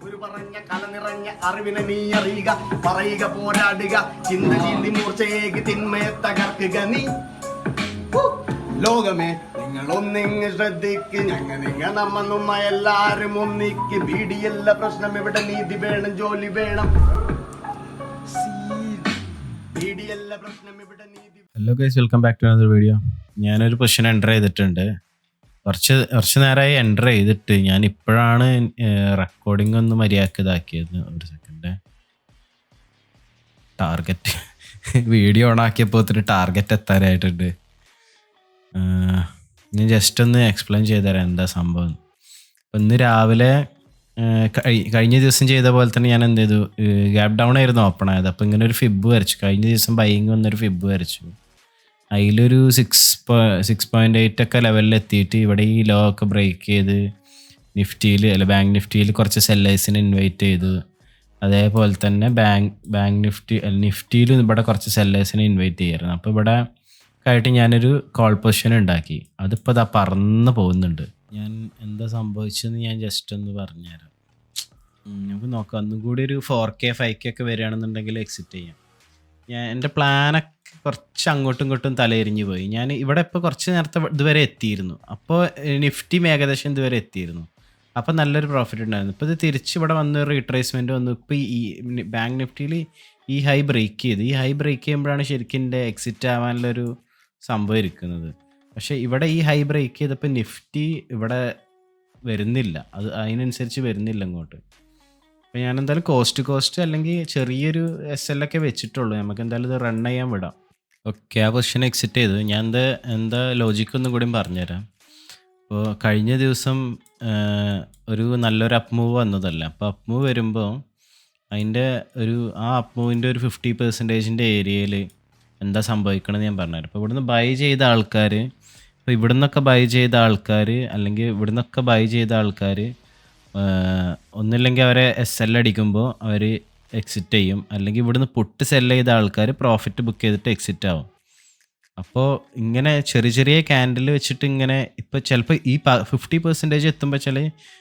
ഒരു പറഞ്ഞ കല നിറഞ്ഞ അറിവിനെ നീ അറിയുക, പറയുക, പോരാടുക, ചിന്ത ചീന്തി മൂർച്ചയേക്ക് തിന്മയെ തകർക്കുക നീ. ലോകമേ നിങ്ങളൊന്നിങ്ങ് ശ്രദ്ധിക്ക്, നിങ്ങ നമ്മ എല്ലാരും ഒന്നിക്ക്. ബീഡിയല്ല പ്രശ്നം, ഇവിടെ നീതി വേണം, ജോലി വേണം. ബീഡിയല്ല പ്രശ്നം, ഇവിടെ നീതി. Hello guys, welcome back to another video. ഞാനൊരു ക്വസ്റ്റ്യൻ എൻ്റർ ചെയ്തിട്ടുണ്ട്. കുറച്ച് നേരമായി എൻ്റർ ചെയ്തിട്ട് ഞാൻ ഇപ്പോഴാണ് റെക്കോർഡിംഗ് ഒന്ന് മര്യാദക്ക് ഇതാക്കിയത്. ഒരു സെക്കൻഡ്, ടാർഗറ്റ് വീഡിയോ ഓൺ ആക്കിയപ്പോൾ ഒത്തിരി ടാർഗറ്റ് എത്താനായിട്ടുണ്ട്. ഞാൻ ജസ്റ്റ് ഒന്ന് എക്സ്പ്ലെയിൻ ചെയ്തുതരാം എന്താ സംഭവം. അപ്പം ഇന്ന് രാവിലെ കഴിഞ്ഞ ദിവസം ചെയ്ത പോലെ തന്നെ ഞാൻ എന്ത് ചെയ്തു, ഗ്യാപ് ഡൗൺ ആയിരുന്നു ഓപ്പൺ ആയത്. അപ്പോൾ ഇങ്ങനെ ഒരു ഫിബ് വരച്ചു. കഴിഞ്ഞ ദിവസം ബൈയിങ് വന്നൊരു ഫിബ് വരച്ചു. അതിലൊരു 6.8 ഒക്കെ ലെവലിൽ എത്തിയിട്ട് ഇവിടെ ഈ ലോ ഒക്കെ ബ്രേക്ക് ചെയ്ത് നിഫ്റ്റിയിൽ ബാങ്ക് നിഫ്റ്റിയിൽ കുറച്ച് സെല്ലേഴ്സിനെ ഇൻവൈറ്റ് ചെയ്തു. അതേപോലെ തന്നെ ബാങ്ക് നിഫ്റ്റിയിലും ഇവിടെ കുറച്ച് സെല്ലേഴ്സിനെ ഇൻവൈറ്റ് ചെയ്യായിരുന്നു. അപ്പോൾ ഇവിടെ ആയിട്ട് ഞാനൊരു കോൾ പൊസിഷൻ ഉണ്ടാക്കി. അതിപ്പോൾ ഇതാ പറന്ന് പോകുന്നുണ്ട്. ഞാൻ എന്താ സംഭവിച്ചതെന്ന് ഞാൻ ജസ്റ്റ് ഒന്ന് പറഞ്ഞുതരാം. നമുക്ക് നോക്കാം. ഒന്നും കൂടി ഒരു 4K 5K ഒക്കെ വരികയാണെന്നുണ്ടെങ്കിൽ എക്സിറ്റ് ചെയ്യാം. എൻ്റെ പ്ലാനൊക്കെ കുറച്ച് അങ്ങോട്ടും ഇങ്ങോട്ടും തലയെറിഞ്ഞ് പോയി. ഞാൻ ഇവിടെ ഇപ്പോൾ കുറച്ച് നേരത്തെ ഇതുവരെ എത്തിയിരുന്നു. അപ്പോൾ നിഫ്റ്റി ഏകദേശം ഇതുവരെ എത്തിയിരുന്നു. അപ്പോൾ നല്ലൊരു പ്രോഫിറ്റ് ഉണ്ടായിരുന്നു. ഇപ്പോൾ ഇത് തിരിച്ച് ഇവിടെ വന്ന് റീട്രേസ്മെൻറ്റ് വന്നു. ഇപ്പോൾ ഈ ബാങ്ക് നിഫ്റ്റിയിൽ ഈ ഹൈ ബ്രേക്ക് ചെയ്ത്, ഈ ഹൈ ബ്രേക്ക് ചെയ്യുമ്പോഴാണ് ശരിക്കും എൻ്റെ എക്സിറ്റ് ആവാനുള്ളൊരു സംഭവം ഇരിക്കുന്നത്. പക്ഷേ ഇവിടെ ഈ ഹൈ ബ്രേക്ക് ചെയ്തപ്പോൾ നിഫ്റ്റി ഇവിടെ വരുന്നില്ല, അതിനനുസരിച്ച് വരുന്നില്ല ഇങ്ങോട്ട്. അപ്പോൾ ഞാൻ എന്തായാലും കോസ്റ്റ് അല്ലെങ്കിൽ ചെറിയൊരു SL ഒക്കെ വെച്ചിട്ടുള്ളൂ. നമുക്ക് എന്തായാലും ഇത് റൺ ചെയ്യാൻ വിടാം. ഓക്കെ, ആ പൊസിഷൻ എക്സിറ്റ് ചെയ്തു. ഞാൻ എന്താ ലോജിക്ക് ഒന്നും കൂടി പറഞ്ഞുതരാം. അപ്പോൾ കഴിഞ്ഞ ദിവസം ഒരു നല്ലൊരു അപ്പ് മൂവ് വന്നതല്ല. അപ്പോൾ അപ്പ് മൂവ് വരുമ്പോൾ അതിൻ്റെ ആ അപ്പ് മൂവിൻ്റെ ഒരു 50% ഏരിയയിൽ എന്താ സംഭവിക്കണമെന്ന് ഞാൻ പറഞ്ഞുതരാം. അപ്പോൾ ഇവിടുന്ന് ബൈ ചെയ്ത ആൾക്കാർ, ഇപ്പോൾ ഇവിടുന്നൊക്കെ ബൈ ചെയ്ത ആൾക്കാർ അല്ലെങ്കിൽ ഇവിടുന്നൊക്കെ ബൈ ചെയ്ത ആൾക്കാർ ഒന്നില്ലെങ്കിൽ അവരെ SL അടിക്കുമ്പോൾ അവർ എക്സിറ്റ് ചെയ്യും, അല്ലെങ്കിൽ ഇവിടുന്ന് പുട്ട് സെല്ല് ചെയ്ത ആൾക്കാർ പ്രോഫിറ്റ് ബുക്ക് ചെയ്തിട്ട് എക്സിറ്റ് ആവും. അപ്പോൾ ഇങ്ങനെ ചെറിയ ക്യാൻഡിൽ വെച്ചിട്ട് ഇങ്ങനെ ഇപ്പോൾ ചിലപ്പോൾ ഈ 50% എത്തുമ്പോൾ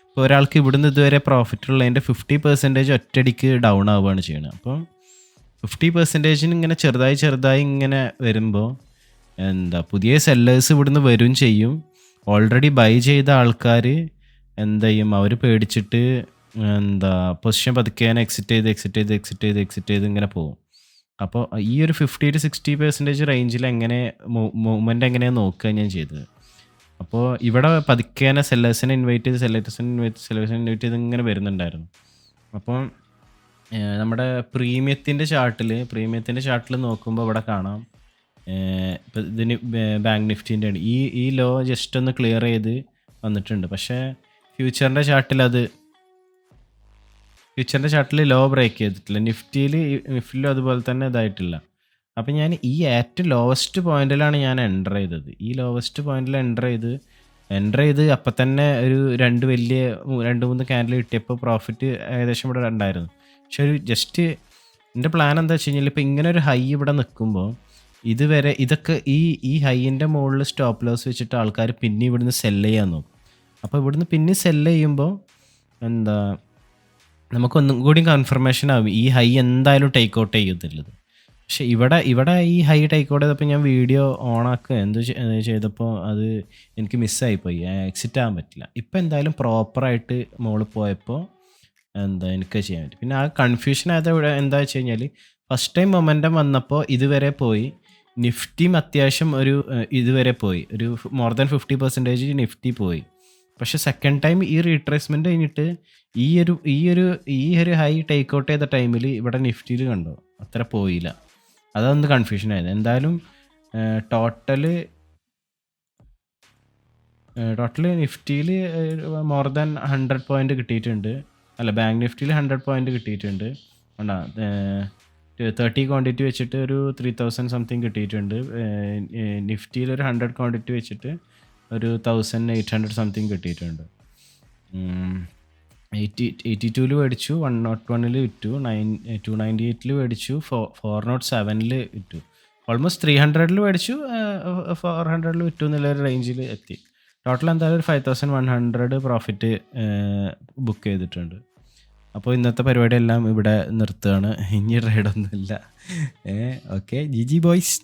ഇപ്പോൾ ഒരാൾക്ക് ഇവിടുന്ന് ഇതുവരെ പ്രോഫിറ്റ് ഉള്ളതിൻ്റെ 50% ഒറ്റയടിക്ക് ഡൗൺ ആവുകയാണ് ചെയ്യുന്നത്. അപ്പോൾ 50% ഇങ്ങനെ ചെറുതായി ഇങ്ങനെ വരുമ്പോൾ പുതിയ സെല്ലേഴ്സ് ഇവിടുന്ന് വരും ചെയ്യും. ഓൾറെഡി ബൈ ചെയ്ത ആൾക്കാർ എന്ത് ചെയ്യും, അവർ പേടിച്ചിട്ട് പൊസിഷൻ പതുക്കെ എക്സിറ്റ് ചെയ്ത് ഇങ്ങനെ പോകും. അപ്പോൾ ഈ ഒരു 50 to 60% റേഞ്ചിൽ എങ്ങനെ മൂവ്മെൻറ്റ് എങ്ങനെയാണ് നോക്കുക ഞാൻ ചെയ്തത്. അപ്പോൾ ഇവിടെ പതുക്കെ സെല്ലേഴ്സിനെ ഇൻവൈറ്റ് ചെയ്ത് ഇങ്ങനെ വരുന്നുണ്ടായിരുന്നു. അപ്പോൾ നമ്മുടെ പ്രീമിയത്തിൻ്റെ ചാർട്ടിൽ നോക്കുമ്പോൾ ഇവിടെ കാണാം, ഇപ്പം ഇതിന് ബാങ്ക് നിഫ്റ്റീൻ്റെ ആണ് ഈ ലോ ജസ്റ്റ് ഒന്ന് ക്ലിയർ ചെയ്ത് വന്നിട്ടുണ്ട്. പക്ഷേ ഫ്യൂച്ചറിൻ്റെ ചാർട്ടിൽ ലോ ബ്രേക്ക് ചെയ്തിട്ടില്ല. നിഫ്റ്റിയിലും അതുപോലെ തന്നെ ഇതായിട്ടില്ല. അപ്പം ഞാൻ ഈ ഏറ്റവും ലോവസ്റ്റ് പോയിന്റിലാണ് ഞാൻ എൻ്റർ ചെയ്തത്. ഈ ലോവസ്റ്റ് പോയിന്റിൽ എൻ്റർ ചെയ്ത് അപ്പം തന്നെ ഒരു 2-3 ക്യാൻഡിൽ കിട്ടിയപ്പോൾ പ്രോഫിറ്റ് ഏകദേശം ഇവിടെ ഉണ്ടായിരുന്നു. പക്ഷെ ഒരു ജസ്റ്റ് എൻ്റെ പ്ലാൻ എന്താ വെച്ച് കഴിഞ്ഞാൽ, ഇപ്പോൾ ഇങ്ങനെ ഒരു ഹൈ ഇവിടെ നിൽക്കുമ്പോൾ ഇതൊക്കെ ഈ ഹൈൻ്റെ മുകളിൽ സ്റ്റോപ്പ് ലോസ് വെച്ചിട്ട് ആൾക്കാർ പിന്നെ ഇവിടുന്ന് സെല്ല് ചെയ്യാൻ നോക്കും. അപ്പോൾ ഇവിടുന്ന് പിന്നെ സെല്ല് ചെയ്യുമ്പോൾ നമുക്കൊന്നും കൂടി കൺഫർമേഷൻ ആവും ഈ ഹൈ എന്തായാലും ടേക്ക് ഔട്ട് ചെയ്യത്തില്ലത്. പക്ഷെ ഇവിടെ ഈ ഹൈ ടേക്ക് ഔട്ട് ചെയ്തപ്പോൾ ഞാൻ വീഡിയോ ഓണാക്കുക ചെയ്തപ്പോൾ അത് എനിക്ക് മിസ്സായിപ്പോയി, എക്സിറ്റ് ആകാൻ പറ്റില്ല. ഇപ്പം എന്തായാലും പ്രോപ്പറായിട്ട് മുകളിൽ പോയപ്പോൾ എനിക്ക് ചെയ്യാൻ പറ്റും. പിന്നെ ആ കൺഫ്യൂഷൻ ആയത് ഇവിടെ എന്താ വെച്ച് കഴിഞ്ഞാൽ, ഫസ്റ്റ് ടൈം മൊമെൻറ്റം വന്നപ്പോൾ ഇതുവരെ പോയി, നിഫ്റ്റിയും അത്യാവശ്യം ഇതുവരെ പോയി, ഒരു മോർ ദാൻ 50% നിഫ്റ്റി പോയി. പക്ഷെ സെക്കൻഡ് ടൈം ഈ റീട്രേസ്മെൻറ്റ് കഴിഞ്ഞിട്ട് ഈ ഒരു ഹൈ ടേക്ക് ഔട്ട് ചെയ്ത ടൈമിൽ ഇവിടെ നിഫ്റ്റിയിൽ കണ്ടോ അത്ര പോയില്ല. അതൊന്ന് കൺഫ്യൂഷൻ ആയത്. എന്തായാലും ടോട്ടൽ നിഫ്റ്റിയിൽ മോർ ദാൻ 100 പോയിൻ്റ് കിട്ടിയിട്ടുണ്ട്. അല്ല, ബാങ്ക് നിഫ്റ്റിയിൽ 100 പോയിൻ്റ് കിട്ടിയിട്ടുണ്ട്. 30 ക്വാണ്ടിറ്റി വെച്ചിട്ട് ഒരു 3000 സംതിങ് കിട്ടിയിട്ടുണ്ട്. നിഫ്റ്റിയിൽ ഒരു 100 ക്വാണ്ടിറ്റി വെച്ചിട്ട് ഒരു 1800 സംതിങ് കിട്ടിയിട്ടുണ്ട്. 82 മേടിച്ചു, 101 വിറ്റു, 298 മേടിച്ചു, 407 വിറ്റു, ഓൾമോസ്റ്റ് 300 മേടിച്ചു, 400 വിറ്റു എന്നുള്ളൊരു റേഞ്ചിൽ എത്തി. ടോട്ടൽ എന്തായാലും ഒരു 5100 പ്രോഫിറ്റ് ബുക്ക് ചെയ്തിട്ടുണ്ട്. അപ്പോൾ ഇന്നത്തെ പരിപാടിയെല്ലാം ഇവിടെ നിർത്തുകയാണ്. ഇനി റൈഡൊന്നുമില്ല. Okay, G boys.